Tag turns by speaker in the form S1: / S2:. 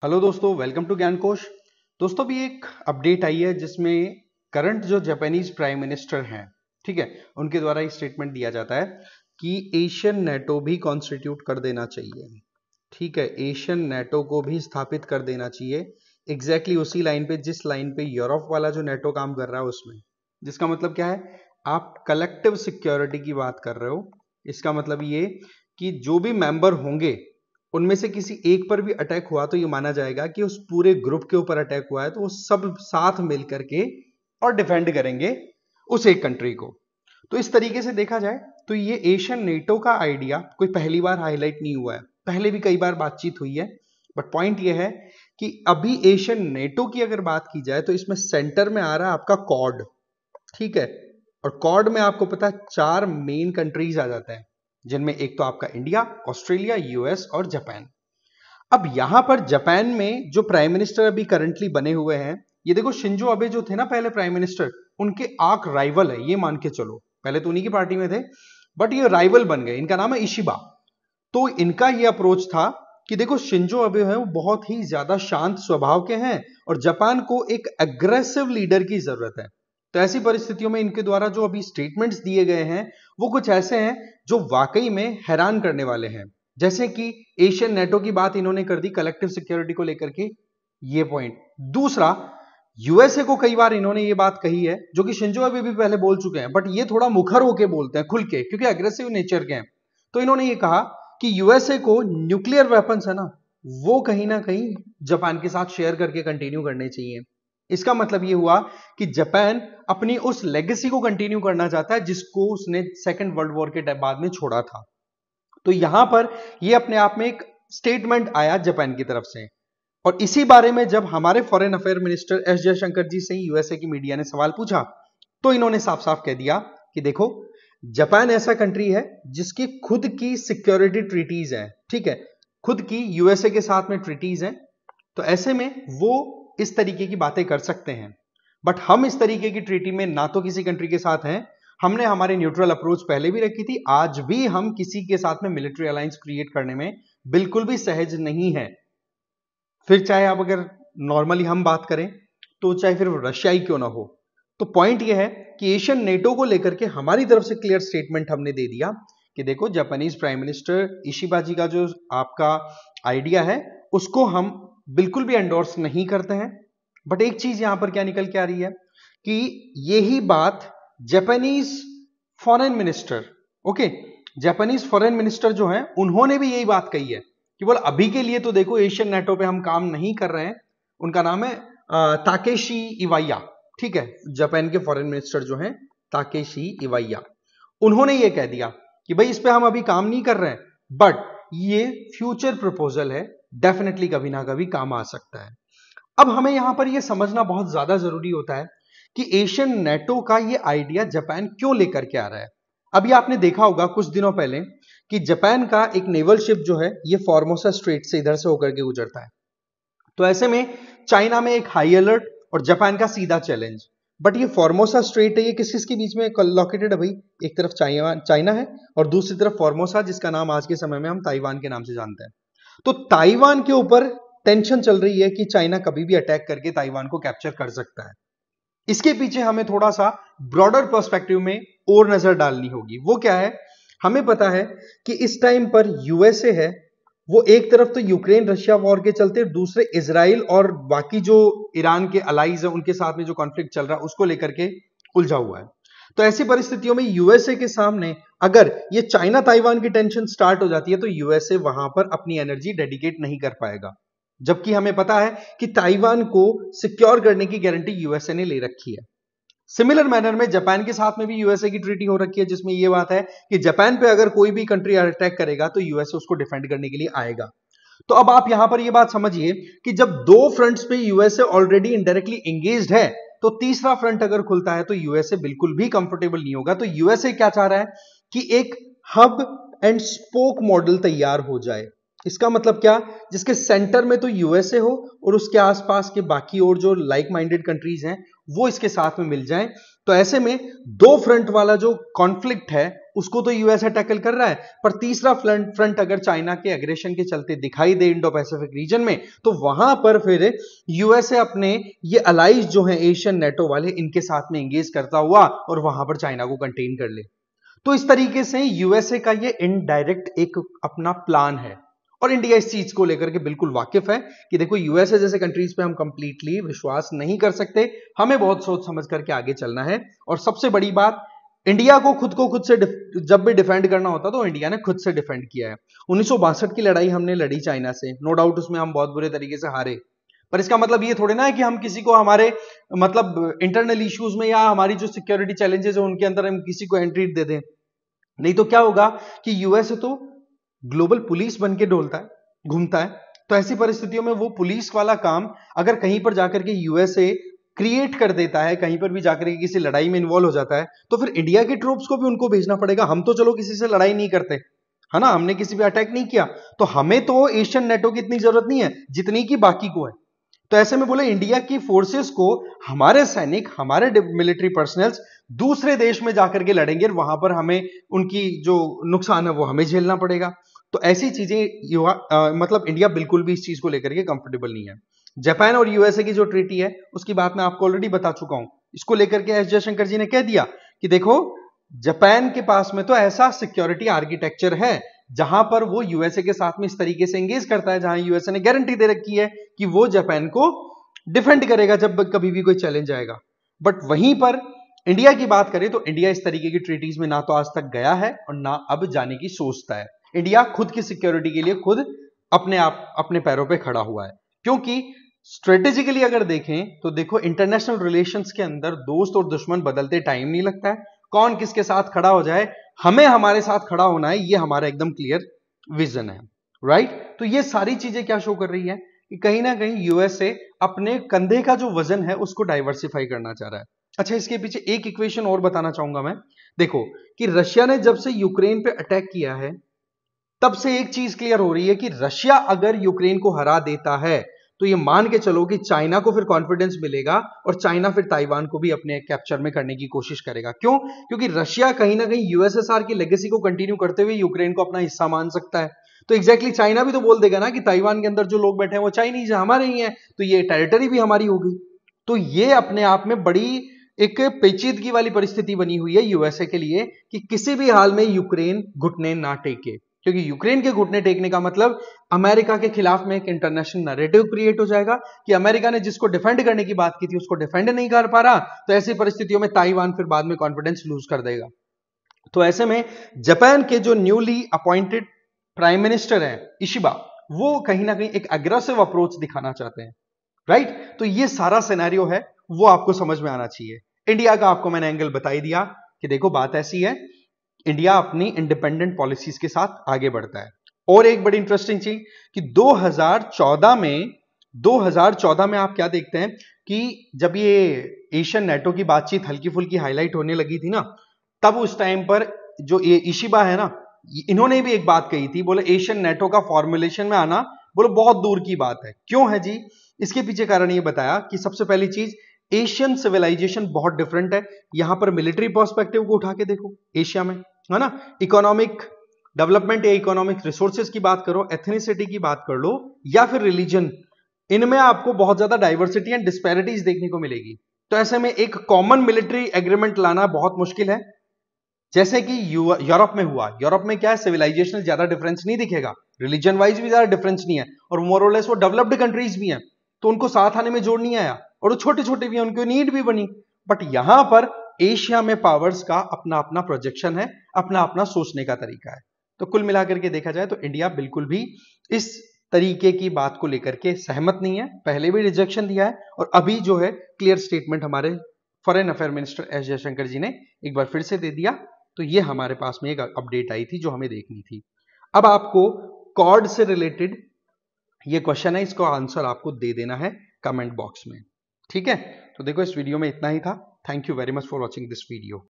S1: Hello दोस्तों, welcome to ज्ञान कोश। दोस्तों भी एक अपडेट आई है जिसमें करंट जो जापानीज प्राइम मिनिस्टर हैं, ठीक है, उनके द्वारा एक स्टेटमेंट दिया जाता है कि एशियन नेटो भी कॉन्स्टिट्यूट कर देना चाहिए। ठीक है, एशियन नेटो को भी स्थापित कर देना चाहिए एग्जैक्टली उसी लाइन पे जिस लाइन पे यूरोप वाला जो नेटो काम कर रहा है उसमें। जिसका मतलब क्या है, आप कलेक्टिव सिक्योरिटी की बात कर रहे हो। इसका मतलब ये कि जो भी मेंबर होंगे उनमें से किसी एक पर भी अटैक हुआ तो ये माना जाएगा कि उस पूरे ग्रुप के ऊपर अटैक हुआ है, तो वो सब साथ मिलकर के और डिफेंड करेंगे उस एक कंट्री को। तो इस तरीके से देखा जाए तो ये एशियन नेटो का आइडिया कोई पहली बार हाईलाइट नहीं हुआ है, पहले भी कई बार बातचीत हुई है। बट पॉइंट ये है कि अभी एशियन नेटो की अगर बात की जाए तो इसमें सेंटर में आ रहा है आपका क्वाड, ठीक है। और क्वाड में आपको पता है 4 मेन कंट्रीज आ जाते हैं, जिनमें एक तो आपका इंडिया, ऑस्ट्रेलिया, यूएस और जापान। अब यहां पर जापान में जो प्राइम मिनिस्टर अभी करंटली बने हुए हैं, ये देखो शिंजो अबे जो थे ना पहले प्राइम मिनिस्टर, उनके आर्क राइवल है, ये मान के चलो। पहले तो उन्हीं की पार्टी में थे बट ये राइवल बन गए। इनका नाम है इशिबा। तो इनका ये अप्रोच था कि देखो शिंजो अबे है वो बहुत ही ज्यादा शांत स्वभाव के हैं और जापान को एक एग्रेसिव लीडर की जरूरत है। तो ऐसी परिस्थितियों में इनके द्वारा जो अभी स्टेटमेंट्स दिए गए हैं वो कुछ ऐसे हैं जो वाकई में हैरान करने वाले हैं। जैसे कि एशियन नेटो की बात इन्होंने कर दी कलेक्टिव सिक्योरिटी को लेकर के, ये पॉइंट। दूसरा, यूएसए को कई बार इन्होंने ये बात कही है जो कि शिंजो अबे भी पहले बोल चुके हैं, बट ये थोड़ा मुखर होके बोलते हैं खुल के, क्योंकि एग्रेसिव नेचर के हैं। तो इन्होंने ये कहा कि यूएसए को न्यूक्लियर वेपन्स है ना, वो कहीं ना कहीं जापान के साथ शेयर करके कंटिन्यू करने चाहिए। इसका मतलब ये हुआ कि जापान अपनी उस लेगेसी को कंटिन्यू करना चाहता है जिसको उसने सेकेंड वर्ल्ड वॉर के बाद में छोड़ा था। तो यहां पर ये अपने आप में एक स्टेटमेंट आया जापान की तरफ से। और इसी बारे में जब हमारे foreign affair minister S Jaishankar ji से यूएसए की मीडिया ने सवाल पूछा तो इन्होंने साफ साफ कह दिया कि देखो, जापान ऐसा कंट्री है जिसकी खुद की सिक्योरिटी ट्रीटीज है, ठीक है, खुद की यूएसए के साथ में ट्रीटीज है। तो ऐसे में वो इस तरीके की बातें कर सकते हैं। बट हम इस तरीके की ट्रीटी में ना तो किसी कंट्री के साथ हैं, हमने हमारी न्यूट्रल अप्रोच पहले भी रखी थी, आज भी हम किसी के साथ में मिलिट्री अलायंस क्रिएट करने में बिल्कुल भी सहज नहीं है। फिर चाहे आप अगर नॉर्मली हम बात करें तो चाहे फिर रशिया ही क्यों ना हो। तो पॉइंट यह है कि एशियन नेटो को लेकर के हमारी तरफ से क्लियर स्टेटमेंट हमने दे दिया कि देखो, जापानीज प्राइम मिनिस्टर इशिबा जी का जो आपका आइडिया है उसको हम बिल्कुल भी एंडोर्स नहीं करते हैं। बट एक चीज यहां पर क्या निकल के आ रही है कि यही बात Japanese foreign minister, okay, Japanese foreign minister जो है उन्होंने भी यही बात कही है कि बोल अभी के लिए तो देखो एशियन नेटो पे हम काम नहीं कर रहे हैं। उनका नाम है ताकेशी इवाया, ठीक है, जापान के फॉरेन मिनिस्टर जो हैं ताकेशी इवाया, उन्होंने ये कह दिया कि भाई इस पे हम अभी काम नहीं कर रहे हैं, बट ये फ्यूचर प्रपोजल है, डेफिनेटली कभी ना कभी काम आ सकता है। अब हमें यहां पर यह समझना बहुत ज्यादा जरूरी होता है कि एशियन नेटो का ये आइडिया जापान क्यों लेकर के आ रहा है। अभी आपने देखा होगा कुछ दिनों पहले कि जापान का एक नेवल शिप जो है ये फॉर्मोसा स्ट्रेट से इधर से होकर के गुजरता है। तो ऐसे में चाइना में एक हाई अलर्ट और जापान का सीधा चैलेंज। बट ये फॉर्मोसा स्ट्रेट है, ये किस किसके बीच में लोकेटेड है भाई? एक तरफ चाइना है और दूसरी तरफ फॉर्मोसा, जिसका नाम आज के समय में हम ताइवान के नाम से जानते हैं। तो ताइवान के ऊपर टेंशन चल रही है कि चाइना कभी भी अटैक करके ताइवान को कैप्चर कर सकता है। इसके पीछे हमें थोड़ा सा ब्रॉडर पर्सपेक्टिव में और नजर डालनी होगी। वो क्या है, हमें पता है कि इस टाइम पर यूएसए है वो एक तरफ तो यूक्रेन रशिया वॉर के चलते, दूसरे इजराइल और बाकी जो ईरान के अलाइज है उनके साथ में जो कॉन्फ्लिक्ट चल रहा है उसको लेकर के उलझा हुआ है। तो ऐसी परिस्थितियों में यूएसए के सामने अगर ये चाइना ताइवान की टेंशन स्टार्ट हो जाती है तो यूएसए वहां पर अपनी एनर्जी डेडिकेट नहीं कर पाएगा। जबकि हमें पता है कि ताइवान को सिक्योर करने की गारंटी यूएसए ने ले रखी है। सिमिलर मैनर में जापान के साथ में भी यूएसए की ट्रीटी हो रखी है जिसमें यह बात है कि जापान पे अगर कोई भी कंट्री अटैक करेगा तो यूएसए उसको डिफेंड करने के लिए आएगा। तो अब आप यहां पर यह बात समझिए कि जब दो फ्रंट्स पे यूएसए ऑलरेडी इनडायरेक्टली एंगेज्ड है तो तीसरा फ्रंट अगर खुलता है तो यूएसए बिल्कुल भी कंफर्टेबल नहीं होगा। तो यूएसए क्या चाह रहा है कि एक हब एंड स्पोक मॉडल तैयार हो जाए। इसका मतलब क्या, जिसके सेंटर में तो यूएसए हो और उसके आसपास के बाकी और जो लाइक माइंडेड कंट्रीज हैं वो इसके साथ में मिल जाएं, तो ऐसे में दो फ्रंट वाला जो कॉन्फ्लिक्ट है उसको तो यूएसए टैकल कर रहा है, पर तीसरा फ्रंट अगर चाइना के एग्रेशन के चलते दिखाई दे इंडो पैसिफिक रीजन में, तो वहां पर फिर यूएसए अपने ये अलाइज जो है एशियन नेटो वाले, इनके साथ में एंगेज करता हुआ और वहां पर चाइना को कंटेन कर ले। तो इस तरीके से यूएसए का ये इनडायरेक्ट एक अपना प्लान है, और इंडिया इस चीज को लेकर के बिल्कुल वाकिफ है कि देखो यूएसए जैसे कंट्रीज पे हम कंप्लीटली विश्वास नहीं कर सकते, हमें बहुत सोच समझ करके आगे चलना है। और सबसे बड़ी बात, इंडिया को खुद से जब भी डिफेंड करना होता तो इंडिया ने खुद से डिफेंड किया है। 1962 की लड़ाई हमने लड़ी चाइना से, नो डाउट उसमें हम बहुत बुरे तरीके से हारे, पर इसका मतलब ये थोड़ी ना है कि हम किसी को हमारे मतलब इंटरनल इश्यूज में या हमारी जो सिक्योरिटी चैलेंजेस है उनके अंदर हम किसी को एंट्री दे दें। नहीं तो क्या होगा कि यूएसए तो ग्लोबल पुलिस बन के डोलता है, घूमता है, तो ऐसी परिस्थितियों में वो पुलिस वाला काम अगर कहीं पर जाकर के यूएसए क्रिएट कर देता है, कहीं पर भी जाकर के किसी लड़ाई में इन्वॉल्व हो जाता है, तो फिर इंडिया के ट्रूप्स को भी उनको भेजना पड़ेगा। हम तो चलो किसी से लड़ाई नहीं करते, है ना, हमने किसी पे अटैक नहीं किया, तो हमें तो एशियन नेटो की इतनी जरूरत नहीं है जितनी की बाकी को है। तो ऐसे में बोले इंडिया की फोर्सेस को हमारे सैनिक, हमारे मिलिट्री पर्सनल्स दूसरे देश में जाकर के लड़ेंगे और वहां पर हमें उनकी जो नुकसान है वो हमें झेलना पड़ेगा। तो ऐसी चीजें मतलब इंडिया बिल्कुल भी इस चीज को लेकर के कंफर्टेबल नहीं है। जापान और यूएसए की जो ट्रीटी है उसकी बात मैं आपको ऑलरेडी बता चुका हूं। इसको लेकर के एस जयशंकर जी ने कह दिया कि देखो जापान के पास में तो ऐसा सिक्योरिटी आर्किटेक्चर है जहां पर वो यूएसए के साथ में इस तरीके से एंगेज करता है, जहां यूएसए ने गारंटी दे रखी है कि वो जापान को डिफेंड करेगा जब कभी भी कोई चैलेंज आएगा। बट वहीं पर इंडिया की बात करें तो इंडिया इस तरीके की ट्रीटीज में ना तो आज तक गया है और ना अब जाने की सोचता है। इंडिया खुद की सिक्योरिटी के लिए खुद अपने पैरों पे खड़ा हुआ है, क्योंकि स्ट्रेटेजिकली अगर देखें तो देखो इंटरनेशनल रिलेशंस के अंदर दोस्त और दुश्मन बदलते टाइम नहीं लगता है, कौन किसके साथ खड़ा हो जाए, हमें हमारे साथ खड़ा होना है, ये हमारा एकदम क्लियर विजन है, राइट। तो ये सारी चीजें क्या शो कर रही है कि कहीं ना कहीं यूएसए अपने कंधे का जो वजन है उसको डाइवर्सिफाई करना चाह रहा है। अच्छा, इसके पीछे एक इक्वेशन और बताना चाहूंगा मैं। देखो कि रशिया ने जब से यूक्रेन पे अटैक किया है तब से एक चीज क्लियर हो रही है कि रशिया अगर यूक्रेन को हरा देता है तो ये मान के चलो कि चाइना को फिर कॉन्फिडेंस मिलेगा और चाइना फिर ताइवान को भी अपने कैप्चर में करने की कोशिश करेगा। क्यों? क्योंकि रशिया कहीं ना कहीं यूएसएसआर की लेगेसी को कंटिन्यू करते हुए यूक्रेन को अपना हिस्सा मान सकता है। तो एग्जैक्टली चाइना भी तो बोल देगा ना कि ताइवान के अंदर जो लोग बैठे हैं वो चाइनीज है, हमारे ही हैं, तो ये टेरिटरी भी हमारी होगी। तो ये अपने आप में बड़ी एक पेचीदगी वाली परिस्थिति बनी हुई है यूएसए के लिए कि किसी भी हाल में यूक्रेन घुटने ना टेके, क्योंकि यूक्रेन के घुटने टेकने का मतलब अमेरिका के खिलाफ में एक इंटरनेशनल नैरेटिव क्रिएट हो जाएगा कि अमेरिका ने जिसको डिफेंड करने की बात की थी उसको डिफेंड नहीं कर पा रहा, तो ऐसी परिस्थितियों में ताइवान फिर बाद में कॉन्फिडेंस लूज कर देगा। तो ऐसे में जापान के जो न्यूली अपॉइंटेड प्राइम मिनिस्टर है इशिबा, वो कहीं ना कहीं एक अग्रेसिव अप्रोच दिखाना चाहते हैं, राइट। तो ये सारा सिनेरियो है वो आपको समझ में आना चाहिए। इंडिया का आपको मैंने एंगल बता ही दिया कि देखो बात ऐसी है, इंडिया अपनी इंडिपेंडेंट पॉलिसीज के साथ आगे बढ़ता है। और एक बड़ी इंटरेस्टिंग चीज कि 2014 में आप क्या देखते हैं कि जब ये एशियन नेटो की बातचीत हल्की फुल्की हाईलाइट होने लगी थी ना, तब उस टाइम पर जो ये इशिबा है ना, इन्होंने भी एक बात कही थी, बोले एशियन नेटो का फॉर्मुलेशन में आना बोले बहुत दूर की बात है। क्यों है जी? इसके पीछे कारण ये बताया कि सबसे पहली चीज, एशियन सिविलाइजेशन बहुत डिफरेंट है। यहां पर मिलिट्री पर्सपेक्टिव को उठा के देखो एशिया में, है ना, इकोनॉमिक डेवलपमेंट या इकोनॉमिक रिसोर्सेज की बात करो, एथनिसिटी की बात कर लो या फिर रिलीजन, इनमें आपको बहुत ज्यादा डाइवर्सिटी एंड डिस्पैरिटीज देखने को मिलेगी। तो ऐसे में एक कॉमन मिलिट्री एग्रीमेंट लाना बहुत मुश्किल है, जैसे कि यूरोप में हुआ। यूरोप में क्या है, सिविलाइजेशन ज्यादा डिफरेंस नहीं दिखेगा, रिलीजन वाइज भी ज्यादा डिफरेंस नहीं है, और मोरलेस वो डेवलप्ड कंट्रीज भी हैं, तो उनको साथ आने में जोड़ नहीं आया, और वो छोटे छोटे भी हैं, उनकी नीड भी बनी। बट यहां पर एशिया में पावर्स का अपना अपना प्रोजेक्शन है, अपना अपना सोचने का तरीका है। तो कुल मिलाकर के देखा जाए तो इंडिया बिल्कुल भी इस तरीके की बात को लेकर के सहमत नहीं है, पहले भी रिजेक्शन दिया है और अभी जो है क्लियर स्टेटमेंट हमारे foreign affair minister S Jaishankar ji ने एक बार फिर से दे दिया। तो ये हमारे पास में एक अपडेट आई थी जो हमें देखनी थी। अब आपको कॉर्ड से रिलेटेड ये क्वेश्चन है, इसको आंसर आपको दे देना है कमेंट बॉक्स में, ठीक है। तो देखो इस वीडियो में इतना ही था। Thank you very much for watching this video.